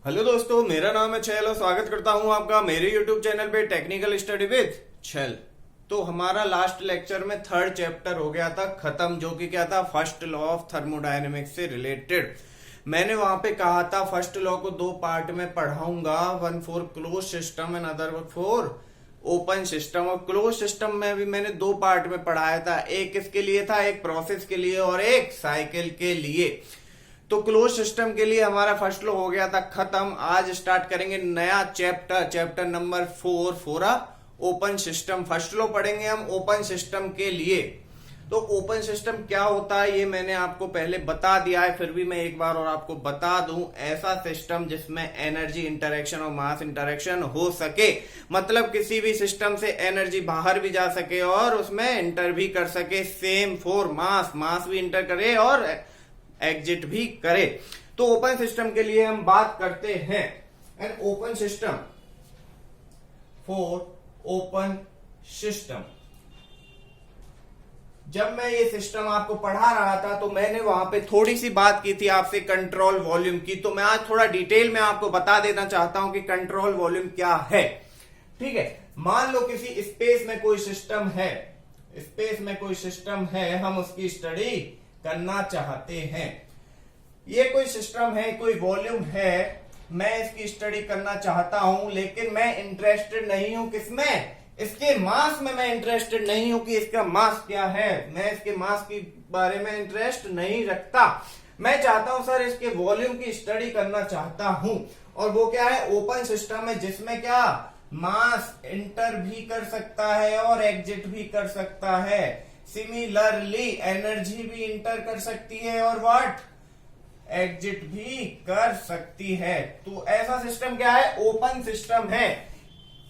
Hello दोस्तों, मेरा नाम है छैल और स्वागत करता हूं आपका मेरे यूट्यूब चैनल पे टेक्निकल स्टडी विद छैल। तो हमारा लास्ट लेक्चर में थर्ड चैप्टर हो गया था खत्म, जो कि क्या था, फर्स्ट लॉ ऑफ थर्मोडायनेमिक्स से रिलेटेड। मैंने वहां पे कहा था फर्स्ट लॉ को दो पार्ट में पढ़ाऊंगा, one for close system and other for open system. और क्लोज सिस्टम में भी मैंने दो पार्ट में पढ़ाया था, एक किसके लिए था, एक प्रोसेस के लिए और एक साइकिल के लिए। तो क्लोज सिस्टम के लिए हमारा फर्स्ट लॉ हो गया था खत्म। आज स्टार्ट करेंगे नया chapter, chapter number 4 for open system. First law पढ़ेंगे हम ओपन सिस्टम के लिए। तो ओपन सिस्टम क्या होता है ये मैंने आपको पहले बता दिया है, फिर भी मैं एक बार और आपको बता दूं। ऐसा सिस्टम जिसमें एनर्जी इंटरेक्शन और मास इंटरेक्शन हो सके, मतलब किसी भी सिस्टम से एनर्जी बाहर भी जा सके और उसमें इंटर भी कर सके। सेम फॉर मास, मास भी इंटर करे और एग्जिट भी करे। तो ओपन सिस्टम के लिए हम बात करते हैं an open system for open system. जब मैं ये सिस्टम आपको पढ़ा रहा था तो मैंने वहां पे थोड़ी सी बात की थी आपसे कंट्रोल वॉल्यूम की। तो मैं आज थोड़ा डिटेल में आपको बता देना चाहता हूं कि कंट्रोल वॉल्यूम क्या है। ठीक है, मान लो किसी स्पेस में कोई सिस्टम है, स्पेस में कोई सिस्टम है, हम उसकी स्टडी करना चाहते हैं। ये कोई सिस्टम है, कोई वॉल्यूम है, मैं इसकी स्टडी करना चाहता हूं, लेकिन मैं इंटरेस्टेड नहीं हूं किसमें, इसके मास में। मैं इंटरेस्टेड नहीं हूं कि इसका मास क्या है, मैं इसके मास के बारे में इंटरेस्ट नहीं रखता। मैं चाहता हूं सर इसके वॉल्यूम की स्टडी करना चाहता हूं। और वो क्या है, ओपन सिस्टम है जिसमें क्या, मास इंटर भी कर सकता है और एग्जिट भी कर सकता है। सिमिलरली एनर्जी भी इंटर कर सकती है और व्हाट, एग्जिट भी कर सकती है। तो ऐसा सिस्टम क्या है, ओपन सिस्टम है।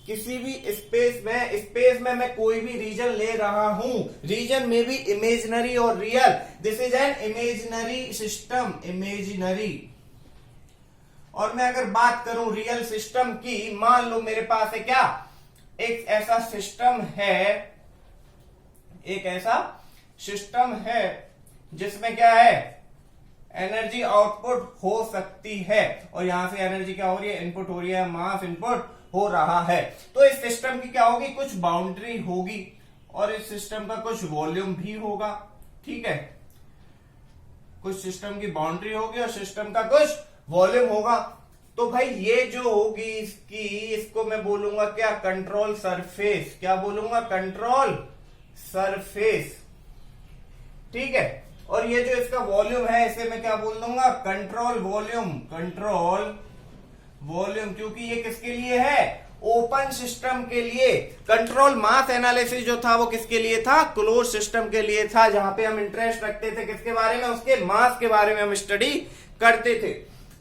किसी भी स्पेस में मैं कोई भी रीजन ले रहा हूं, रीजन में भी इमेजिनरी और real. This is an imaginary system, imaginary. और मैं अगर बात करूं रियल सिस्टम की, मान लो मेरे पास है क्या, एक ऐसा सिस्टम है, एक ऐसा सिस्टम है जिसमें क्या है, एनर्जी आउटपुट हो सकती है और यहां से एनर्जी क्या हो रही है, इनपुट हो रही है, मास इनपुट हो रहा है। तो इस सिस्टम की क्या होगी, कुछ बाउंड्री होगी और इस सिस्टम का कुछ वॉल्यूम भी होगा। ठीक है, कुछ सिस्टम की बाउंड्री होगी और सिस्टम का कुछ वॉल्यूम होगा। तो भाई ये जो होगी इसकी, इसको मैं बोलूंगा क्या, कंट्रोल सरफेस। क्या बोलूंगा, कंट्रोल सरफेस। ठीक है, और ये जो इसका वॉल्यूम है इसे मैं क्या बोल दूंगा, कंट्रोल वॉल्यूम। कंट्रोल वॉल्यूम, क्योंकि ये किसके लिए है, ओपन सिस्टम के लिए। कंट्रोल मास एनालिसिस जो था वो किसके लिए था, क्लोज सिस्टम के लिए था, जहां पे हम इंटरेस्ट रखते थे किसके बारे में, उसके मास के बारे में हम स्टडी करते थे।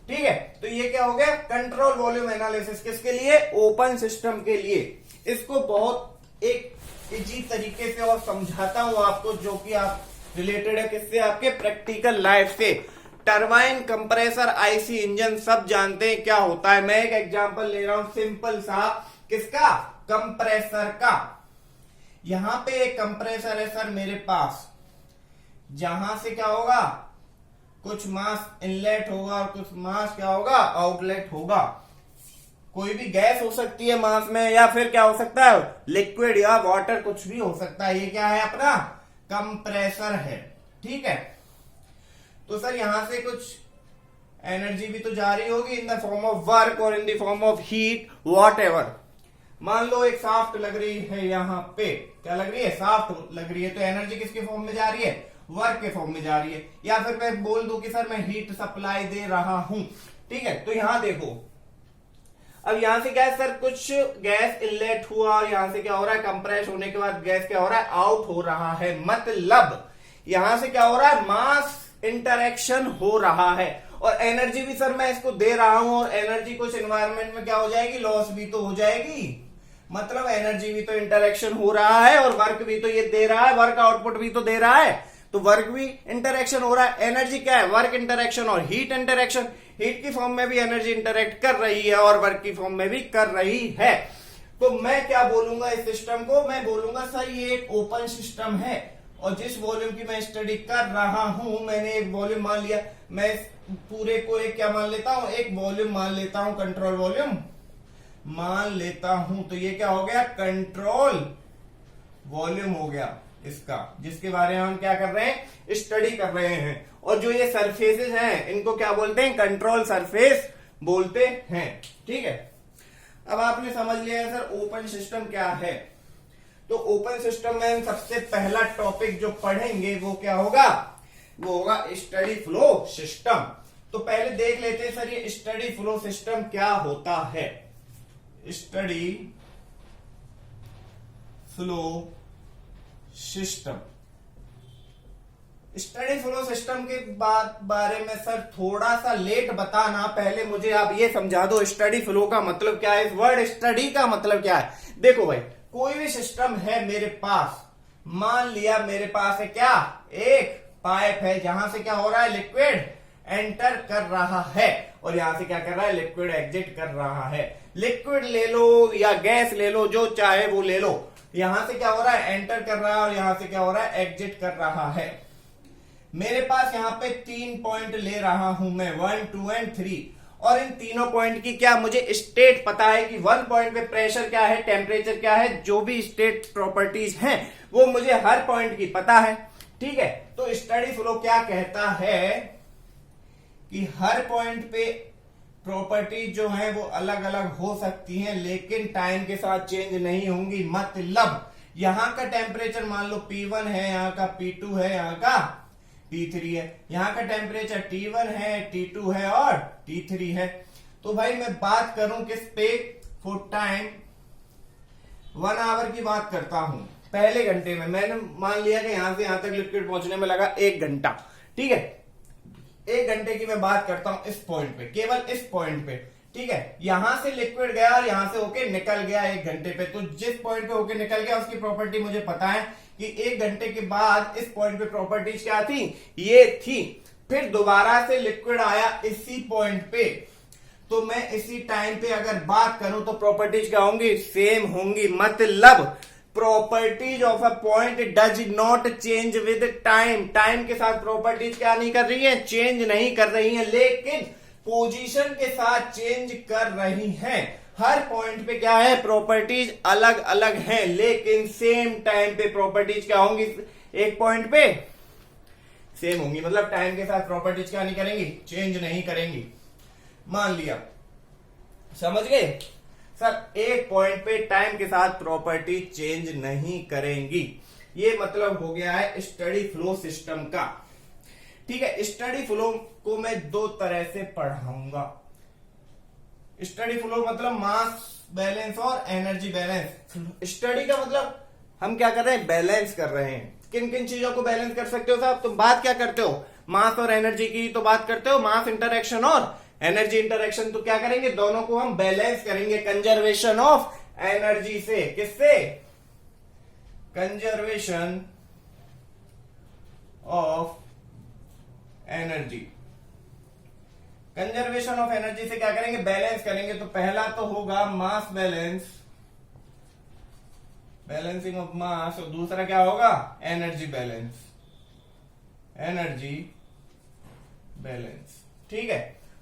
ठीक है, तो ये क्या हो गया, कंट्रोल वॉल्यूम एनालिसिस किसके लिए, ओपन सिस्टम के लिए। इसको बहुत एक इजी तरीके से और समझाता हूं आपको, जो कि आप रिलेटेड है किससे, आपके प्रैक्टिकल लाइफ से। टरबाइन, कंप्रेसर, आईसी इंजन सब जानते हैं क्या होता है। मैं एक एग्जांपल ले रहा हूं सिंपल सा, किसका, कंप्रेसर का। यहां पे एक कंप्रेसर है सर मेरे पास, जहां से क्या होगा, कुछ मास इनलेट होगा और कुछ मास क्या होगा, आउटलेट होगा। कोई भी गैस हो सकती है मास में, या फिर क्या हो सकता है, लिक्विड या वाटर, कुछ भी हो सकता है। ये क्या है, अपना कंप्रेसर है। ठीक है, तो सर यहां से कुछ एनर्जी भी तो जा रही होगी in the form of work और in the form of heat, whatever. मान लो एक शाफ्ट लग रही है, यहां पे क्या लग रही है, शाफ्ट लग रही है, तो एनर्जी किसके फॉर्म में जा रही है, वर्क के फॉर्म में जा रही है। या फिर मैं बोल दूं कि सर मैं हीट सप्लाई दे रहा हूं। ठीक है, तो यहां देखो, अब यहां से क्या है सर, कुछ गैस इनलेट हुआ और यहां से क्या हो रहा है, कंप्रेस होने के बाद गैस क्या हो रहा है, आउट हो रहा है। मतलब यहां से क्या हो रहा है, मास इंटरेक्शन हो रहा है। और एनर्जी भी सर मैं इसको दे रहा हूं, और एनर्जी कुछ एनवायरमेंट में क्या हो जाएगी, लॉस भी तो हो जाएगी। मतलब एनर्जी भी तो इंटरेक्शन हो रहा है और वर्क भी तो ये दे रहा है, वर्क आउटपुट भी तो दे रहा है, तो वर्क भी इंटरेक्शन हो रहा है। एनर्जी क्या है, वर्क इंटरेक्शन और हीट इंटरेक्शन। हीट की फॉर्म में भी एनर्जी इंटरेक्ट कर रही है और वर्क की फॉर्म में भी कर रही है। तो मैं क्या बोलूंगा इस सिस्टम को, मैं बोलूंगा सर ये एक ओपन सिस्टम है और जिस वॉल्यूम की मैं स्टडी कर रहा हूं, मैंने एक वॉल्यूम मान लिया, मैं इस पूरे को एक क्या मान लेता हूं, एक वॉल्यूम मान लेता हूं, कंट्रोल वॉल्यूम मान लेता हूं। तो ये क्या हो गया, कंट्रोल वॉल्यूम हो गया इसका, जिसके बारे में हम क्या कर रहे हैं, स्टडी कर रहे हैं। और जो ये सरफेसेस हैं इनको क्या बोलते हैं, कंट्रोल सरफेस बोलते हैं। ठीक है, अब आपने समझ लिया है सर ओपन सिस्टम क्या है। तो ओपन सिस्टम में हम सबसे पहला टॉपिक जो पढ़ेंगे वो क्या होगा, वो होगा स्टडी फ्लो सिस्टम। तो पहले देख लेते हैं सर ये स्टडी फ्लो सिस्टम क्या होता है। Steady flow system, steady flow system के बारे में सर थोड़ा सा लेट बताना, पहले मुझे आप ये समझा दो स्टडी फ्लो का मतलब क्या है, इस वर्ड स्टडी का मतलब क्या है। देखो भाई, कोई भी सिस्टम है मेरे पास, मान लिया मेरे पास है क्या, एक पाइप है जहां से क्या हो रहा है, लिक्विड एंटर कर रहा है और यहां से क्या कर रहा है, लिक्विड एग्जिट कर रहा है। लिक्विड ले लो या गैस ले लो, जो चाहे वो ले लो, यहां से क्या हो रहा है, एंटर कर रहा है और यहां से क्या हो रहा है, एग्जिट कर रहा है। मेरे पास यहां पे 3 पॉइंट ले रहा हूं मैं, 1, 2 एंड 3, और इन तीनों पॉइंट की क्या मुझे स्टेट पता है कि 1 पॉइंट पे प्रेशर क्या है, टेम्परेचर क्या है, जो भी स्टेट प्रॉपर्टीज हैं वो मुझे हर पॉइंट की पता है। ठीक है, तो स्टडी फ्लो क्या कहता है कि हर पॉइंट पे प्रॉपर्टीज जो है वो अलग अलग हो सकती हैं लेकिन टाइम के साथ चेंज नहीं होंगी। मतलब यहां का टेम्परेचर मान लो P1 है, यहां का P2 है, यहां का T3 है, यहां का टेम्परेचर T1 है, T2 है और T3 है। तो भाई मैं बात करूं किस पे, फॉर टाइम 1 आवर की बात करता हूं। पहले घंटे में मैंने मान लिया कि यहां से यहां तक लिक्विड पहुंचने में लगा 1 घंटा। ठीक है, 1 घंटे की मैं बात करता हूं इस पॉइंट पे, केवल इस पॉइंट पे। ठीक है, यहां से लिक्विड गया और यहां से होके निकल गया 1 घंटे पे। तो जिस पॉइंट पे होके निकल गया उसकी प्रॉपर्टी मुझे पता है कि 1 घंटे के बाद इस पॉइंट पे प्रॉपर्टीज क्या थी, ये थी। फिर दोबारा से लिक्विड आया इसी पॉइंट पे, तो मैं इसी टाइम पे अगर बात करूं तो प्रॉपर्टीज क्या होंगी, सेम होंगी। मतलब properties of a point does not change with time. Time के साथ प्रॉपर्टीज क्या नहीं कर रही है, चेंज नहीं कर रही है, लेकिन पोजीशन के साथ चेंज कर रही हैं। हर पॉइंट पे क्या है, प्रॉपर्टीज अलग अलग हैं लेकिन सेम टाइम पे प्रॉपर्टीज क्या होंगी, एक पॉइंट पे सेम होंगी। मतलब टाइम के साथ प्रॉपर्टीज क्या नहीं करेंगी, चेंज नहीं करेंगी। मान लिया, समझ गए सर, एक पॉइंट पे टाइम के साथ प्रॉपर्टी चेंज नहीं करेंगी। ये मतलब हो गया है स्टडी फ्लो सिस्टम का। ठीक है, स्टडी फ्लो को मैं 2 तरह से पढ़ाऊंगा। स्टडी फ्लो मतलब मास बैलेंस और एनर्जी बैलेंस। स्टडी का मतलब हम क्या कर रहे हैं, बैलेंस कर रहे हैं। किन किन चीजों को बैलेंस कर सकते हो साहब, तुम बात क्या करते हो, मास और एनर्जी की तो बात करते हो, मास इंटरेक्शन और एनर्जी इंटरेक्शन। तो क्या करेंगे, दोनों को हम बैलेंस करेंगे कंजर्वेशन ऑफ एनर्जी से। किससे, conservation of energy. Conservation of energy से क्या करेंगे, बैलेंस करेंगे। तो पहला तो होगा mass balance, balancing of mass, और दूसरा क्या होगा, एनर्जी बैलेंस, एनर्जी बैलेंस। ठीक है,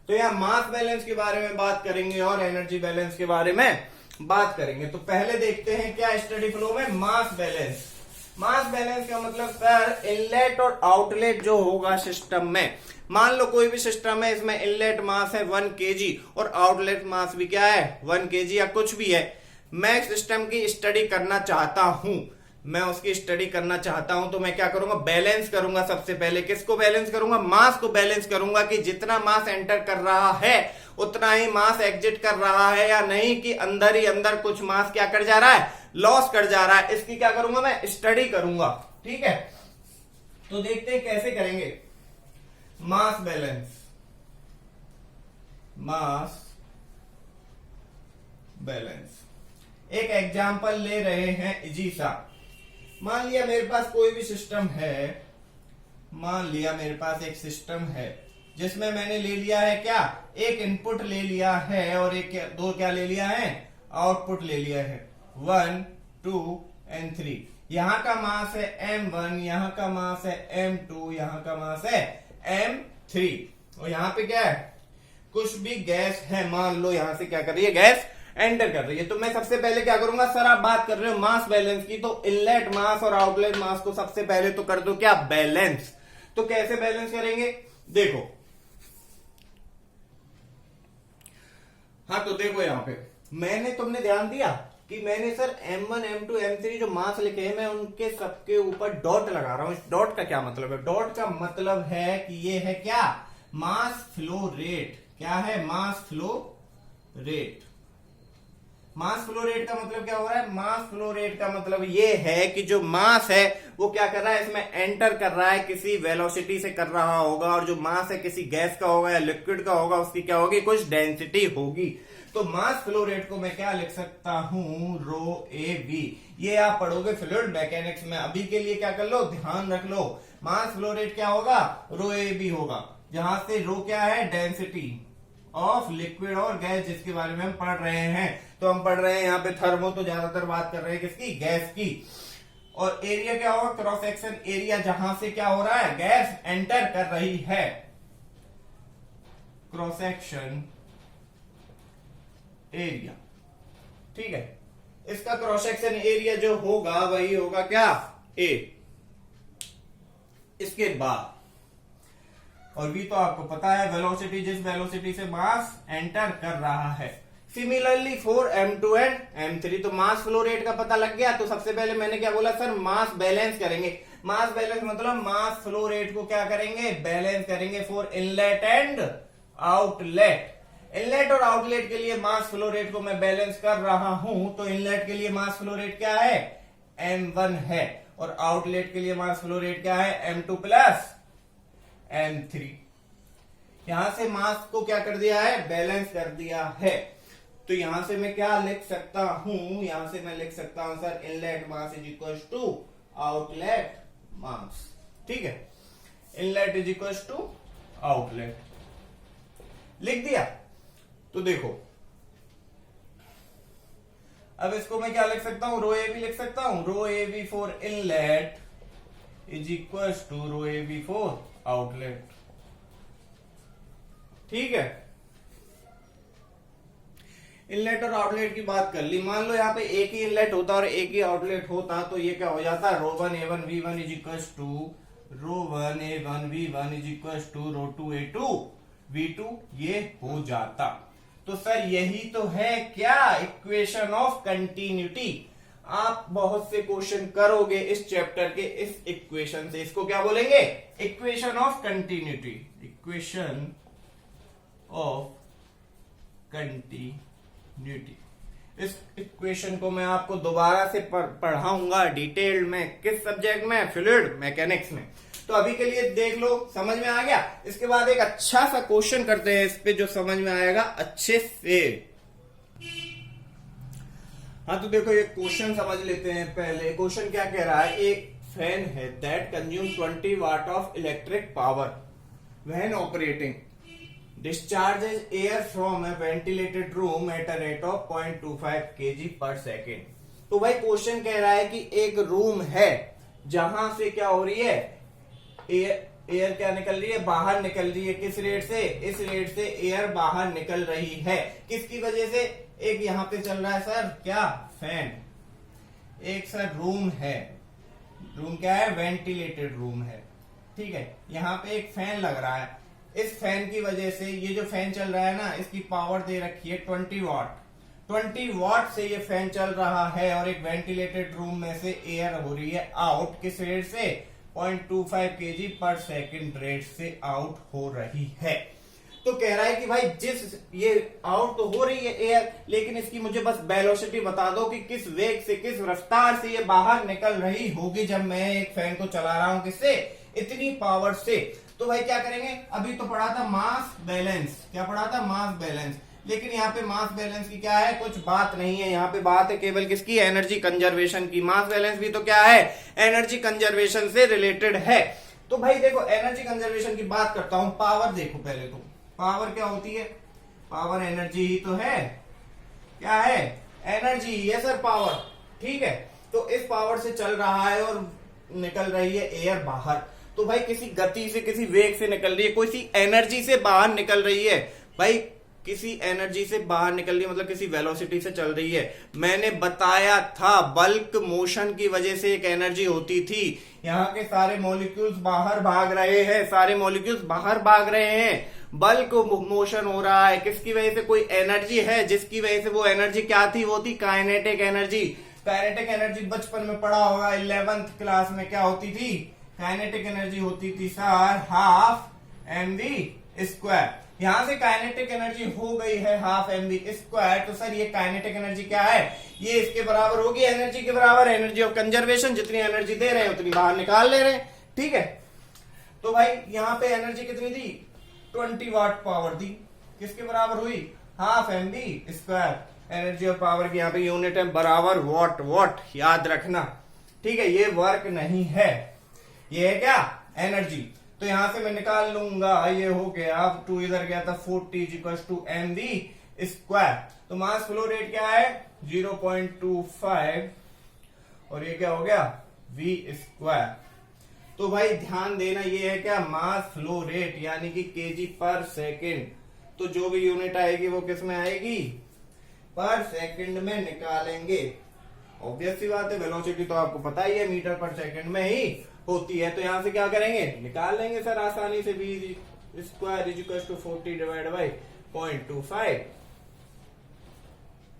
तो यहां मास बैलेंस के बारे में बात करेंगे और एनर्जी बैलेंस के बारे में बात करेंगे। तो पहले देखते हैं क्या स्टडी फ्लो में मास बैलेंस। मास बैलेंस का मतलब सर इनलेट और आउटलेट जो होगा सिस्टम में। मान लो कोई भी सिस्टम है, इसमें इनलेट मास है 1 kg और आउटलेट मास भी क्या है 1 kg या कुछ भी है। मैं सिस्टम की स्टडी करना चाहता हूं, मैं उसकी स्टडी करना चाहता हूं, तो मैं क्या करूंगा, बैलेंस करूंगा। सबसे पहले किसको बैलेंस करूंगा, मास को बैलेंस करूंगा कि जितना मास एंटर कर रहा है उतना ही मास एग्जिट कर रहा है या नहीं, कि अंदर ही अंदर कुछ मास क्या कर जा रहा है, लॉस कर जा रहा है। इसकी क्या करूंगा, मैं स्टडी करूंगा। ठीक है, तो देखते हैं कैसे करेंगे मास बैलेंस। मास बैलेंस एक एग्जाम्पल ले रहे हैं इजी सा। मान लिया मेरे पास कोई भी सिस्टम है, मान लिया मेरे पास एक सिस्टम है जिसमें मैंने ले लिया है क्या, एक इनपुट ले लिया है और एक दो क्या ले लिया है, आउटपुट ले लिया है 1, 2 एंड 3। यहां का मास है m1, यहां का मास है m2, यहां का मास है m3। और यहाँ पे क्या है, कुछ भी गैस है, मान लो यहां से क्या कर रही है, गैस एंटर कर रही है। तो मैं सबसे पहले क्या करूंगा, सर आप बात कर रहे हो मास बैलेंस की, तो इनलेट मास और आउटलेट मास को सबसे पहले तो कर दो क्या, बैलेंस। तो कैसे बैलेंस करेंगे, देखो, हाँ तो देखो यहां पे मैंने, तुमने ध्यान दिया कि मैंने सर M1 M2 M3 जो मास लिखे हैं मैं उनके सबके ऊपर डॉट लगा रहा हूं। इस डॉट का क्या मतलब है, डॉट का मतलब है कि ये है क्या, मास फ्लो रेट। क्या है, mass flow rate. Mass flow rate का मतलब क्या हो रहा है, मास फ्लो रेट का मतलब ये है कि जो मास है वो क्या कर रहा है, इसमें एंटर कर रहा है, किसी वेलोसिटी से कर रहा होगा, और जो मास है किसी गैस का होगा या लिक्विड का होगा, उसकी क्या होगी, कुछ डेंसिटी होगी। तो मास फ्लो रेट को मैं क्या लिख सकता हूं, रो ए वी। ये आप पढ़ोगे फ्लूइड मैकेनिक्स में। अभी के लिए क्या कर लो, ध्यान रख लो, मास फ्लो रेट क्या होगा, रो ए वी होगा, जहां से रो क्या है, डेंसिटी ऑफ लिक्विड और गैस, जिसके बारे में हम पढ़ रहे हैं। तो हम पढ़ रहे हैं यहाँ पे थर्मो, तो ज्यादातर बात कर रहे हैं किसकी, गैस की। और एरिया क्या होगा, क्रॉस सेक्शन एरिया, जहां से क्या हो रहा है, गैस एंटर कर रही है, क्रॉस सेक्शन एरिया। ठीक है, इसका क्रॉस सेक्शन एरिया जो होगा वही होगा क्या, ए। इसके बाद और भी तो आपको पता है, वेलोसिटी, जिस वेलोसिटी से मास एंटर कर रहा है। Similarly for M2 and M3, तो मास फ्लो रेट का पता लग गया। तो सबसे पहले मैंने क्या बोला सर, मास बैलेंस करेंगे। मास बैलेंस मतलब मास फ्लो रेट को क्या करेंगे, बैलेंस करेंगे for inlet and outlet. Inlet और आउटलेट के लिए मास फ्लो रेट को मैं बैलेंस कर रहा हूं। तो इनलेट के लिए मास फ्लो रेट क्या है, M1 है, और आउटलेट के लिए मास फ्लो रेट क्या है, M2 प्लस M3। यहां से मास को क्या कर दिया है, बैलेंस कर दिया है। तो यहां से मैं क्या लिख सकता हूं, यहां से मैं लिख सकता हूं sir, inlet mass is equal to outlet mass. ठीक है, inlet is equal to outlet, लिख दिया। तो देखो अब इसको मैं क्या लिख सकता हूं, रो ए बी लिख सकता हूं, rho A B for inlet is equal to rho A B for outlet. ठीक है, इनलेट और आउटलेट की बात कर ली। मान लो यहाँ पे एक ही इनलेट होता और एक ही आउटलेट होता, तो ये क्या हो जाता, rho one A one V one is equal to rho one A one V one is equal to rho two A two V two, ये हो जाता। तो सर यही तो है क्या, इक्वेशन ऑफ कंटिन्यूटी। आप बहुत से क्वेश्चन करोगे इस चैप्टर के इस इक्वेशन से। इसको क्या बोलेंगे, equation of continuity, equation of continuity. इस इक्वेशन को मैं आपको दोबारा से पढ़ाऊंगा डिटेल में, किस सब्जेक्ट में, फ्लूइड मैकेनिक्स में। तो अभी के लिए देख लो, समझ में आ गया। इसके बाद एक अच्छा सा क्वेश्चन करते हैं इस पे, जो समझ में आएगा अच्छे से। हाँ तो देखो ये क्वेश्चन समझ लेते हैं पहले। क्वेश्चन क्या कह रहा है, एक फैन है that consume 20 watt of electric power when operating, discharges air from a ventilated room at a rate of 0.25 kg per second। तो भाई क्वेश्चन कह रहा है कि एक रूम है जहां से क्या हो रही है, एयर क्या निकल रही है, बाहर निकल रही है। किस रेट से, इस रेट से एयर बाहर निकल रही है। किसकी वजह से, एक यहाँ पे चल रहा है सर क्या, फैन। एक सर रूम है, रूम क्या है, वेंटिलेटेड रूम है। ठीक है, यहाँ पे एक फैन लग रहा है। इस फैन की वजह से, ये जो फैन चल रहा है ना, इसकी पावर दे रखी है 20 वाट। 20 वाट से ये फैन चल रहा है और एक वेंटिलेटेड रूम में से एयर हो रही है आउट, किस रेट से, 0.25 kg पर सेकंड रेट से आउट हो रही है। तो कह रहा है कि भाई जिस, ये आउट तो हो रही है एयर, लेकिन इसकी मुझे बस वेलोसिटी बता दो कि किस वेग से, किस रफ्तार से ये बाहर निकल रही होगी जब मैं एक फैन को चला रहा हूं, किससे, इतनी पावर से। तो भाई क्या करेंगे, अभी तो पढ़ा था मास बैलेंस, क्या पढ़ा था, मास बैलेंस। लेकिन यहाँ पे मास बैलेंस की क्या है, कुछ बात नहीं है। यहाँ पे बात है केवल किसकी, एनर्जी कंजर्वेशन की। मास बैलेंस भी तो क्या है, एनर्जी कंजर्वेशन से रिलेटेड है। तो भाई देखो एनर्जी कंजर्वेशन की बात करता हूं। पावर देखो पहले तो, पावर क्या होती है, पावर एनर्जी ही तो है। क्या है, एनर्जी ही है सर पावर। ठीक है, तो इस पावर से चल रहा है और निकल रही है एयर बाहर। तो भाई किसी गति से, किसी वेग से निकल रही है, कोई सी एनर्जी से बाहर निकल रही है भाई, किसी एनर्जी से बाहर निकल रही है, मतलब किसी वेलोसिटी से चल रही है। मैंने बताया था बल्क मोशन की वजह से एक एनर्जी होती थी। यहाँ के सारे मॉलिक्यूल्स बाहर भाग रहे हैं, सारे मॉलिक्यूल्स बाहर भाग रहे हैं, बल्क मोशन हो रहा है। किसकी वजह से? कोई एनर्जी है जिसकी वजह से, वो एनर्जी क्या थी? वो थी काइनेटिक एनर्जी। काइनेटिक एनर्जी बचपन में पढ़ा होगा, 11th क्लास में क्या होती थी? काइनेटिक एनर्जी होती थी सर हाफ mv²। यहां से काइनेटिक एनर्जी हो गई है हाफ mv²। तो सर ये काइनेटिक एनर्जी क्या है? ये इसके बराबर होगी, एनर्जी के बराबर, एनर्जी ऑफ कंजर्वेशन। जितनी एनर्जी दे रहे हैं उतनी बाहर निकाल ले रहे हैं, ठीक है। तो भाई यहाँ पे एनर्जी कितनी थी? 20 वाट पावर दी, किसके बराबर हुई? Half mv²। Energy of power की यहाँ पे यूनिट है बराबर वॉट, वॉट याद रखना, ठीक है। ये वर्क नहीं है, ये है क्या? एनर्जी। तो यहां से मैं निकाल लूंगा, ये हो गया, अब 2 इधर गया था, 40 = mv²। तो मास फ्लो रेट क्या है? 0.25, और ये क्या हो गया? v²। तो भाई ध्यान देना, ये है क्या? मास फ्लो रेट, यानी कि kg/सेकेंड। तो जो भी यूनिट आएगी वो किस में आएगी? पर सेकंड में निकालेंगे। ऑब्वियस सी बात है, वेलोसिटी तो आपको पता ही है मीटर पर सेकंड में ही होती है। तो यहां से क्या करेंगे? निकाल लेंगे सर आसानी से, v² = 40/0.25।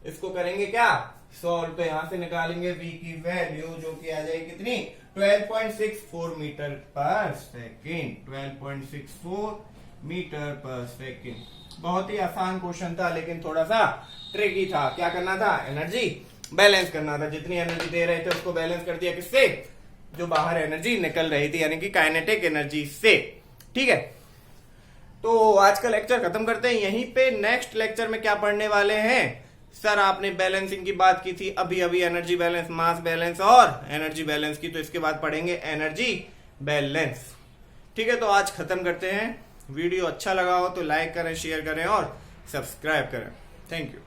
इसको करेंगे क्या? सॉल्व। तो यहां से निकालेंगे v की वैल्यू, जो कि आ जाएगी कितनी? 12.64 मीटर पर सेकेंड। 12.64 मीटर पर सेकेंड। बहुत ही आसान क्वेश्चन था, लेकिन थोड़ा सा ट्रिकी था। क्या करना था? एनर्जी बैलेंस करना था। जितनी एनर्जी दे रहे थे उसको बैलेंस कर दिया, किससे? जो बाहर एनर्जी निकल रही थी, यानी कि काइनेटिक एनर्जी से, ठीक है। तो आज का लेक्चर खत्म करते हैं यहीं पे। नेक्स्ट लेक्चर में क्या पढ़ने वाले हैं? सर आपने बैलेंसिंग की बात की थी अभी अभी, एनर्जी बैलेंस, मास बैलेंस और एनर्जी बैलेंस की। तो इसके बाद पढ़ेंगे एनर्जी बैलेंस, ठीक है। तो आज खत्म करते हैं। वीडियो अच्छा लगा हो तो लाइक करें, शेयर करें और सब्सक्राइब करें। Thank you.